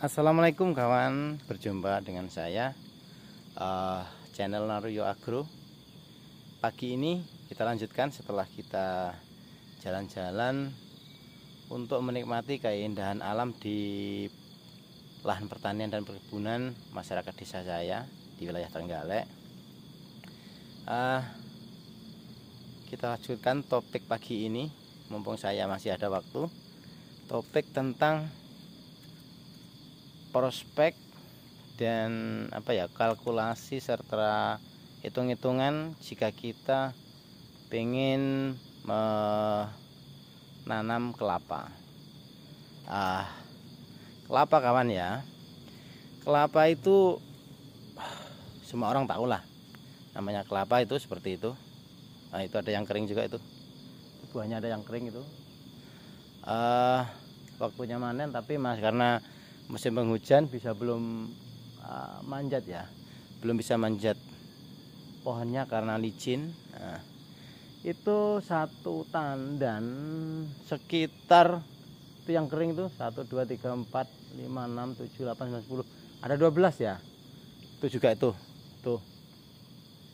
Assalamualaikum kawan, berjumpa dengan saya channel Naruyo Agro. Pagi ini kita lanjutkan setelah kita jalan-jalan untuk menikmati keindahan alam di lahan pertanian dan perkebunan masyarakat desa saya di wilayah Trenggalek. Kita lanjutkan topik pagi ini, mumpung saya masih ada waktu. Topik tentang prospek dan kalkulasi serta hitung-hitungan jika kita pengen menanam kelapa. Kelapa kawan ya, kelapa itu semua orang tahu lah, namanya kelapa itu seperti itu. Nah, itu ada yang kering juga, itu buahnya ada yang kering itu. Waktunya manen tapi karena musim penghujan belum manjat ya, belum bisa manjat pohonnya karena licin. Nah, itu satu tandan sekitar itu yang kering itu 1, 2, 3, 4, 5, 6, 7, 8, 9, 10, ada 12 ya. Itu juga itu tuh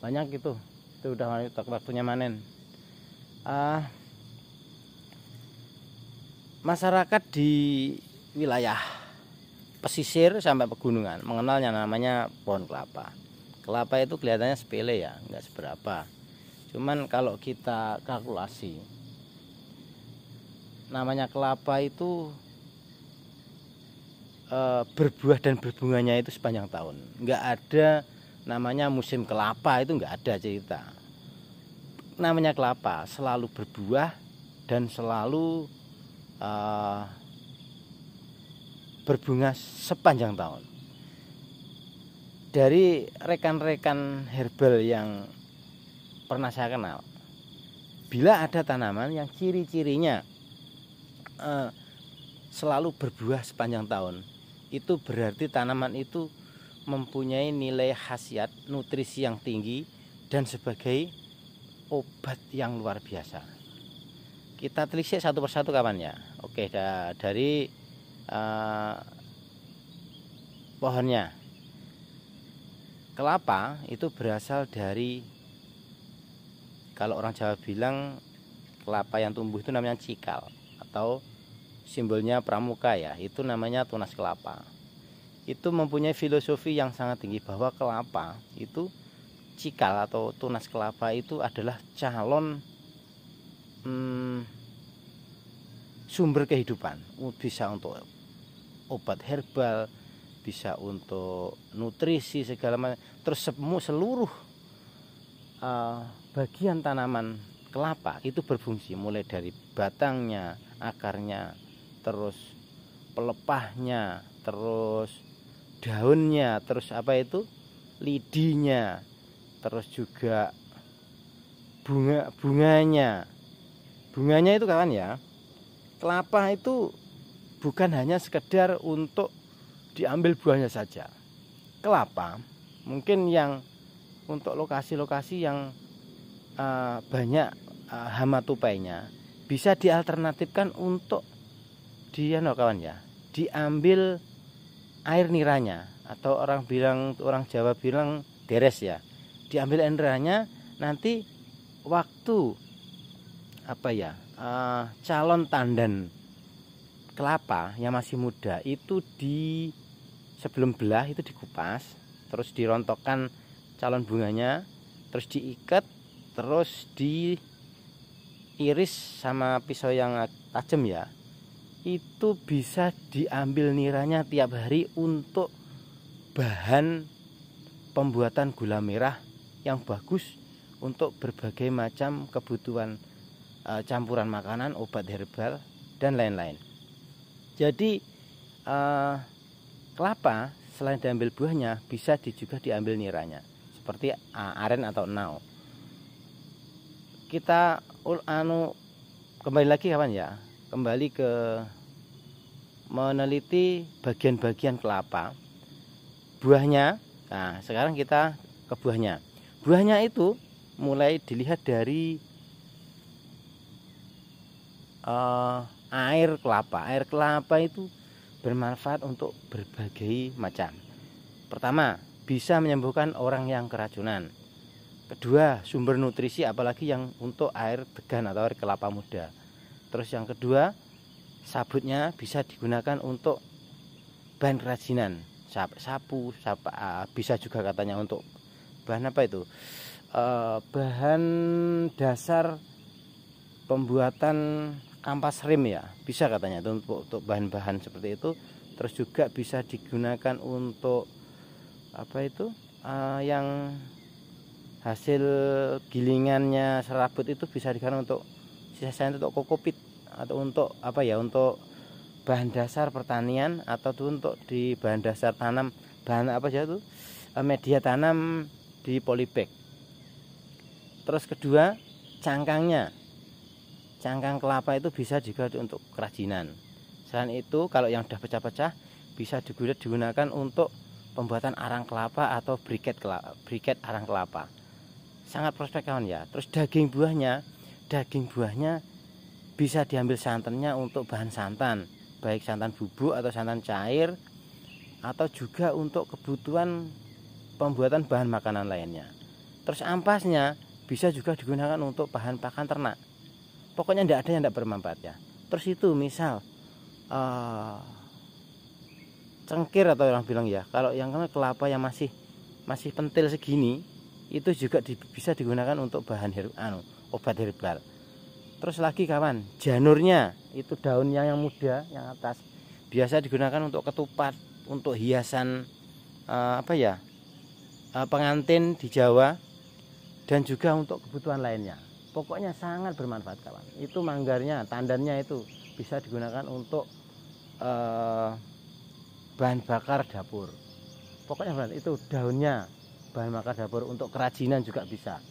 banyak, itu udah waktunya manen. Masyarakat di wilayah pesisir sampai pegunungan mengenalnya namanya pohon kelapa. Kelapa itu kelihatannya sepele ya, nggak seberapa. Cuman kalau kita kalkulasi, namanya kelapa itu berbuah dan berbunganya itu sepanjang tahun. Nggak ada namanya musim kelapa, itu nggak ada cerita. Namanya kelapa selalu berbuah dan selalu berbunga sepanjang tahun. Dari rekan-rekan herbal yang pernah saya kenal, bila ada tanaman yang ciri-cirinya selalu berbuah sepanjang tahun, itu berarti tanaman itu mempunyai nilai khasiat nutrisi yang tinggi dan sebagai obat yang luar biasa. Kita telisik satu persatu kawan ya. Oke, dari pohonnya. Kelapa itu berasal dari, kalau orang Jawa bilang kelapa yang tumbuh itu namanya cikal, atau simbolnya pramuka ya, itu namanya tunas kelapa. Itu mempunyai filosofi yang sangat tinggi bahwa kelapa itu, cikal atau tunas kelapa itu adalah calon sumber kehidupan. Bisa untuk obat herbal, bisa untuk nutrisi segala macam. Terus seluruh bagian tanaman kelapa itu berfungsi, mulai dari batangnya, akarnya, terus pelepahnya, terus daunnya, terus lidinya, terus juga bunganya itu kawan ya. Kelapa itu bukan hanya sekedar untuk diambil buahnya saja. Kelapa mungkin yang untuk lokasi-lokasi yang banyak hama tupainya, bisa dialternatifkan untuk diambil air niranya, atau orang Jawa bilang deres ya. Diambil air niranya, nanti waktu calon tandan kelapa yang masih muda itu sebelum belah itu dikupas, terus dirontokkan calon bunganya, terus diikat, terus diiris sama pisau yang tajam ya. Itu bisa diambil niranya tiap hari untuk bahan pembuatan gula merah yang bagus untuk berbagai macam kebutuhan campuran makanan, obat herbal dan lain-lain. Jadi kelapa selain diambil buahnya, bisa juga diambil niranya, seperti aren atau nao. Kita kembali lagi kawan ya, kembali ke meneliti bagian-bagian kelapa, buahnya. Nah, sekarang kita ke buahnya. Buahnya itu mulai dilihat dari air kelapa. Air kelapa itu bermanfaat untuk berbagai macam. Pertama, bisa menyembuhkan orang yang keracunan. Kedua, sumber nutrisi apalagi yang untuk air degan atau air kelapa muda. Terus yang kedua, sabutnya bisa digunakan untuk bahan kerajinan, sapu, bisa juga katanya untuk bahan apa itu? Bahan dasar pembuatan kampas rem ya, bisa katanya itu untuk bahan-bahan seperti itu. Terus juga bisa digunakan untuk apa itu? Yang hasil gilingannya serabut itu bisa digunakan untuk sisa-sisa untuk kokopit atau untuk apa ya, untuk bahan dasar pertanian atau tuh untuk di bahan dasar tanam, bahan apa aja tuh, media tanam di polybag. Terus kedua, cangkang kelapa itu bisa juga untuk kerajinan. Selain itu, kalau yang sudah pecah-pecah bisa digunakan untuk pembuatan arang kelapa atau briket arang kelapa. Sangat prospek kawan ya. Terus daging buahnya bisa diambil santannya untuk bahan santan, baik santan bubuk atau santan cair, atau juga untuk kebutuhan pembuatan bahan makanan lainnya. Terus ampasnya bisa juga digunakan untuk bahan pakan ternak. Pokoknya tidak ada yang tidak bermanfaat ya. Terus itu misal cengkir atau orang bilang ya, kalau yang kelapa yang masih pentil segini itu juga bisa digunakan untuk bahan obat herbal. Terus lagi kawan, janurnya itu daunnya yang muda yang atas biasa digunakan untuk ketupat, untuk hiasan pengantin di Jawa, dan juga untuk kebutuhan lainnya. Pokoknya sangat bermanfaat kawan. Itu manggarnya, tandannya itu bisa digunakan untuk bahan bakar dapur. Pokoknya itu daunnya bahan bakar dapur, untuk kerajinan juga bisa.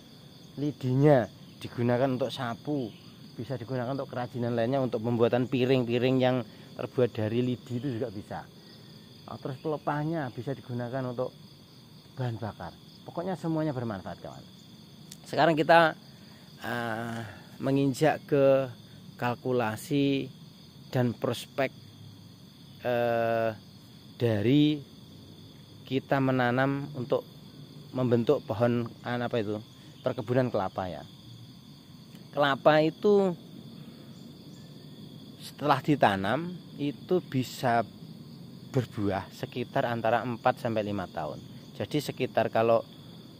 Lidinya digunakan untuk sapu, bisa digunakan untuk kerajinan lainnya, untuk pembuatan piring-piring yang terbuat dari lidi itu juga bisa. Terus pelepahnya bisa digunakan untuk bahan bakar. Pokoknya semuanya bermanfaat kawan. Sekarang kita menginjak ke kalkulasi dan prospek dari kita menanam untuk membentuk pohon perkebunan kelapa ya. Kelapa itu setelah ditanam itu bisa berbuah sekitar antara 4 sampai 5 tahun. Jadi sekitar kalau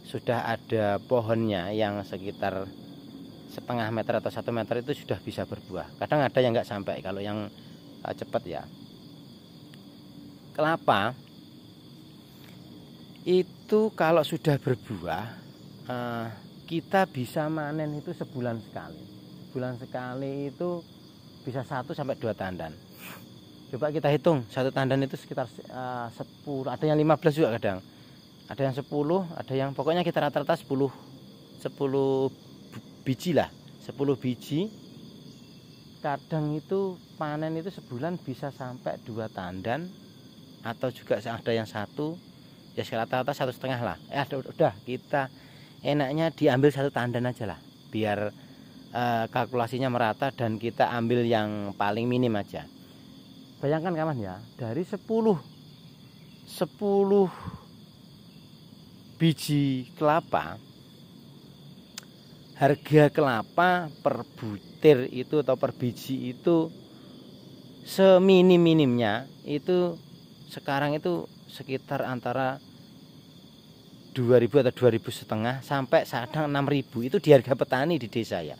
sudah ada pohonnya yang sekitar setengah meter atau 1 meter itu sudah bisa berbuah. Kadang ada yang nggak sampai kalau yang cepat ya. Kelapa itu kalau sudah berbuah kita bisa manen itu sebulan sekali. Sebulan sekali itu bisa 1 sampai 2 tandan. Coba kita hitung, satu tandan itu sekitar 10, ada yang 15 juga kadang. Ada yang 10, ada yang pokoknya kita rata-rata 10 biji lah. 10 biji. Kadang itu panen itu sebulan bisa sampai 2 tandan, atau juga ada yang 1, ya rata-rata 1,5 lah. Udah kita enaknya diambil 1 tandan aja lah, biar kalkulasinya merata dan kita ambil yang paling minim aja. Bayangkan kawan ya, dari 10 biji kelapa, harga kelapa per butir itu atau per biji itu seminim-minimnya itu sekarang itu sekitar antara 2.000 atau 2.500 sampai kadang 6.000, itu di harga petani di desa ya.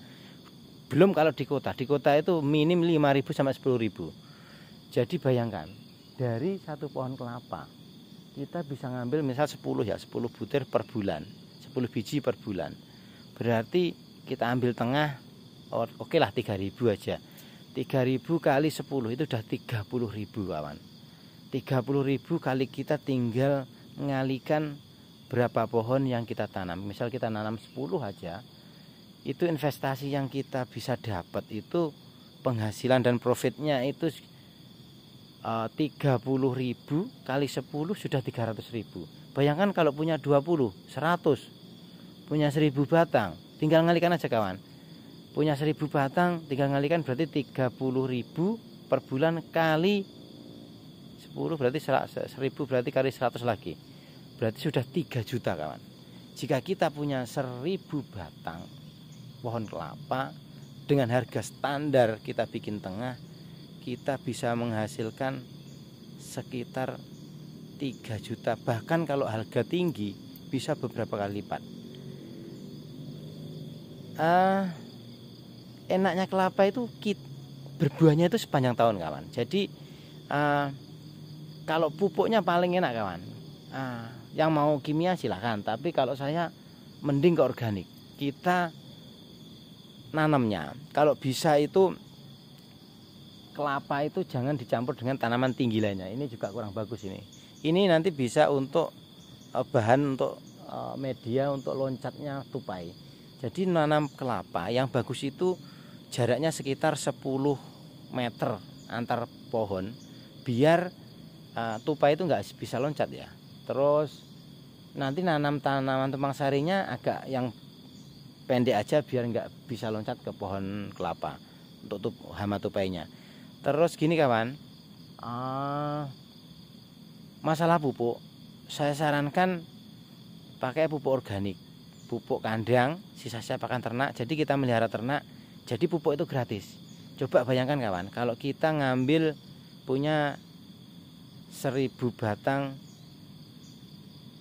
Belum kalau di kota itu minim 5.000 sampai 10.000. Jadi bayangkan, dari satu pohon kelapa kita bisa ngambil misal 10 butir per bulan, 10 biji per bulan. Berarti kita ambil tengah, oke lah 3.000 aja. 3.000 kali 10 itu udah 30.000 kawan. 30.000 kali kita tinggal mengalihkan berapa pohon yang kita tanam. Misal kita nanam 10 aja, itu investasi yang kita bisa dapat itu penghasilan dan profitnya itu 30.000 kali 10 sudah 300.000. Bayangkan kalau punya 20, 100, punya 1.000 batang, tinggal ngalikan aja kawan. Punya 1.000 batang tinggal ngalikan berarti 30.000 per bulan kali 10 berarti 1000 berarti kali 100 lagi. Berarti sudah 3 juta kawan. Jika kita punya 1000 batang pohon kelapa dengan harga standar kita bikin tengah, kita bisa menghasilkan sekitar 3 juta. Bahkan kalau harga tinggi bisa beberapa kali lipat. Enaknya kelapa itu berbuahnya itu sepanjang tahun kawan. Jadi kalau pupuknya paling enak kawan. Yang mau kimia silahkan, tapi kalau saya mending ke organik. Kita nanamnya kalau bisa itu kelapa itu jangan dicampur dengan tanaman tinggi lainnya. Ini juga kurang bagus ini. Ini nanti bisa untuk bahan untuk media untuk loncatnya tupai. Jadi nanam kelapa yang bagus itu jaraknya sekitar 10 meter antar pohon, biar tupai itu nggak bisa loncat ya. Terus nanti nanam tanaman tumpang sarinya agak yang pendek aja biar nggak bisa loncat ke pohon kelapa untuk hama tupainya. Terus gini kawan, masalah pupuk saya sarankan pakai pupuk organik, pupuk kandang, sisa-sisa pakan ternak. Jadi kita melihara ternak, jadi pupuk itu gratis. Coba bayangkan kawan, kalau kita ngambil punya 1000 batang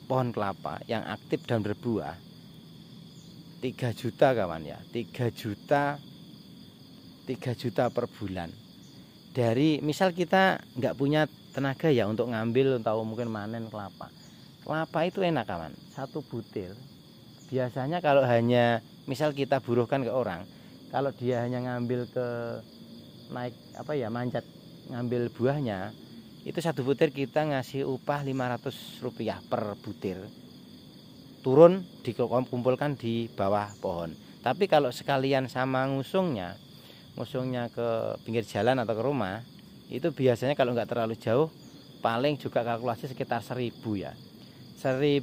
pohon kelapa yang aktif dan berbuah, 3 juta kawan ya, 3 juta per bulan. Dari misal kita nggak punya tenaga ya untuk ngambil atau mungkin manen kelapa. Kelapa itu enak kawan, satu butir. Biasanya kalau hanya misal kita buruhkan ke orang, kalau dia hanya ngambil ke manjat ngambil buahnya, itu satu butir kita ngasih upah Rp500 per butir. Turun dikumpulkan di bawah pohon. Tapi kalau sekalian sama ngusungnya ke pinggir jalan atau ke rumah, itu biasanya kalau nggak terlalu jauh, paling juga kalkulasi sekitar 1000 ya. 1000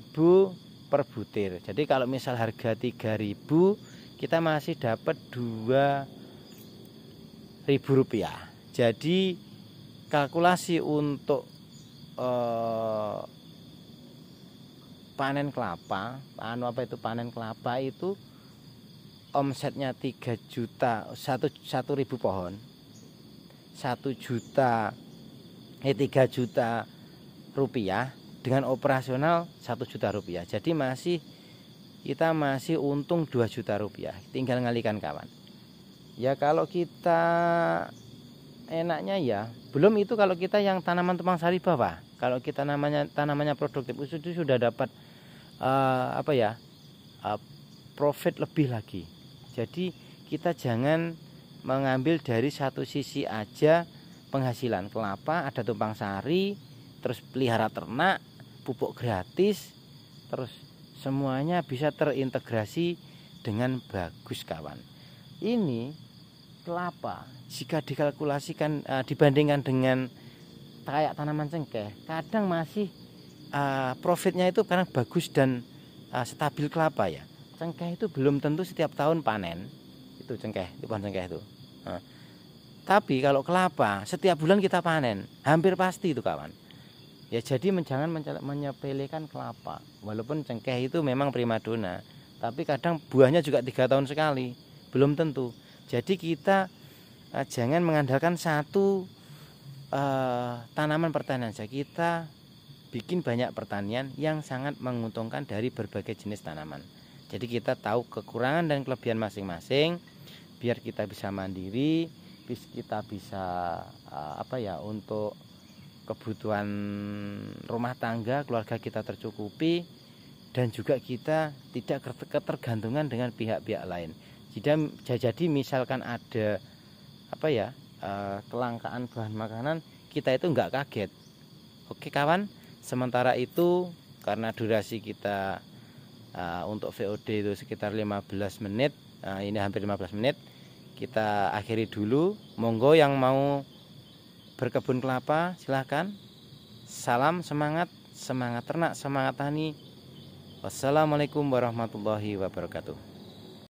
per butir. Jadi kalau misal harga 3000, kita masih dapat Rp2.000. Jadi kalkulasi untuk panen kelapa, panen kelapa itu omsetnya 3 juta 1.000 pohon, 3 juta rupiah dengan operasional 1 juta rupiah. Jadi kita masih untung 2 juta rupiah. Tinggal ngalikan kawan. Ya kalau kita enaknya ya, belum itu kalau kita yang tanaman tumpang sari bawah. Kalau kita tanamannya produktif itu sudah dapat profit lebih lagi. Jadi kita jangan mengambil dari satu sisi aja penghasilan. Kelapa ada tumpang sari, terus pelihara ternak, pupuk gratis, terus semuanya bisa terintegrasi dengan bagus kawan. Ini kelapa jika dikalkulasikan dibandingkan dengan kayak tanaman cengkeh, kadang masih profitnya itu karena bagus dan stabil kelapa ya. Cengkeh itu belum tentu setiap tahun panen. Itu pohon cengkeh itu. Tapi kalau kelapa setiap bulan kita panen, hampir pasti itu kawan. Ya jadi jangan menyepelekan kelapa. Walaupun cengkeh itu memang primadona, tapi kadang buahnya juga 3 tahun sekali, belum tentu. Jadi kita jangan mengandalkan satu tanaman pertanian saja. Kita bikin banyak pertanian yang sangat menguntungkan dari berbagai jenis tanaman. Jadi kita tahu kekurangan dan kelebihan masing-masing, biar kita bisa mandiri, kita bisa untuk kebutuhan rumah tangga keluarga kita tercukupi, dan juga kita tidak ketergantungan dengan pihak-pihak lain. Jadi misalkan ada kelangkaan bahan makanan, kita itu nggak kaget. Oke kawan, sementara itu karena durasi kita untuk VOD itu sekitar 15 menit, ini hampir 15 menit, kita akhiri dulu. Monggo yang mau berkebun kelapa silahkan. Salam semangat ternak, semangat tani. Wassalamualaikum warahmatullahi wabarakatuh.